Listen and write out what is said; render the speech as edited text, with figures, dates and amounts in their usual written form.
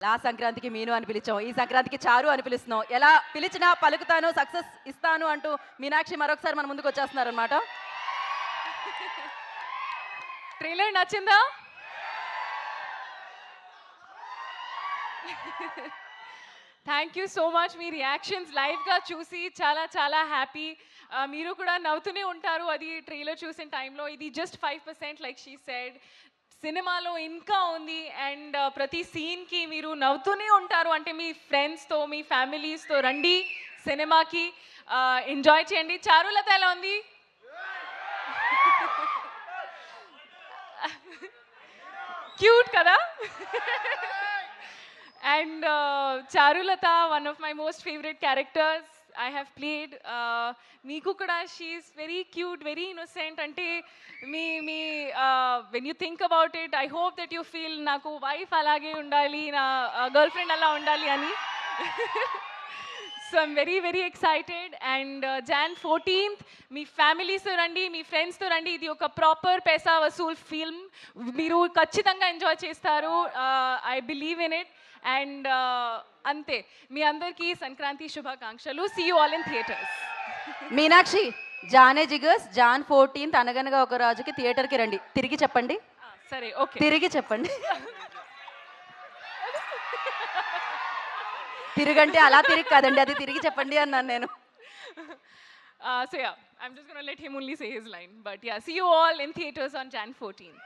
ఆ సంక్రాంతికి మీను అని పిలిచాం. ఈ సంక్రాంతికి చారు అని పిలుస్తున్నాం. ఎలా పిలిచినా పలుకుతాను, సక్సెస్ ఇస్తాను అంటూ మీనాక్షి మరొకసారి మన ముందుకు వచ్చేస్తున్నారనమాట. ట్రైలర్ నచ్చిందా? Thank you so much. మీ రియాక్షన్స్ లైవ్గా చూసి చాలా చాలా హ్యాపీ. మీరు కూడా నవ్వుతూనే ఉంటారు అది ట్రైలర్ చూసిన టైంలో. ఇది జస్ట్ 5% లైక్ షీ సెడ్. సినిమాలో ఇంకా ఉంది అండ్ ప్రతి సీన్కి మీరు నవ్వుతూనే ఉంటారు. అంటే మీ ఫ్రెండ్స్తో మీ ఫ్యామిలీస్తో రండి సినిమాకి, ఎంజాయ్ చేయండి. చారులత ఎలా ఉంది? క్యూట్ కదా? And Charulata, one of my most favorite characters I have played. Neeku kuda, she is very cute, very innocent. Ante me when you think about it, I hope that you feel naku wife alage undali, na girlfriend alla undali ani. So I'm very very excited. And Jan 14th మీ ఫ్యామిలీస్తో రండి, మీ ఫ్రెండ్స్తో రండి. ఇది ఒక proper పైసా Vasool film. మీరు ఖచ్చితంగా enjoy చేస్తారు. I believe in it. And అంతే, మీ అందరికీ సంక్రాంతి శుభాకాంక్షలు. See you all in theatres. Meenakshi, జానే జిగర్స్ జాన్ 14th అనగనగా ఒక రాజుకి థియేటర్కి రండి. తిరిగి చెప్పండి. సరే, ఓకే. తిరిగి చెప్పండి. తిరుగంటే అలా తిరిగి కాదండి, అది తిరిగి చెప్పండి అన్నాను నేను. So yeah, I'm just going to let him only say his line. But yeah, see you all in theaters on Jan 14th.